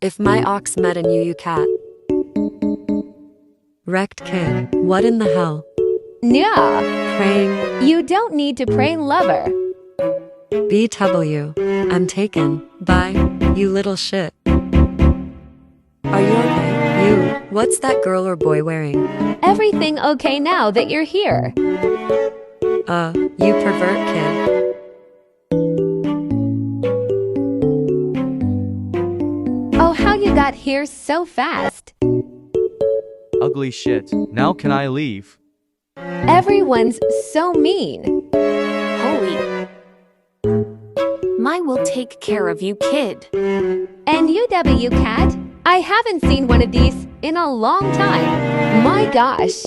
If my ox met an UU cat. Wrecked kid. What in the hell? Yeah, Praying. you don't need to pray, lover. BW. I'm taken. Bye, you little shit. Are you okay? You. What's that girl or boy wearing? Everything okay now that you're here? You pervert kid. Oh, how you got here so fast? Ugly shit. Now can I leave? Everyone's so mean. Holy. My will take care of you, kid. And UW cat? I haven't seen one of these in a long time. My gosh.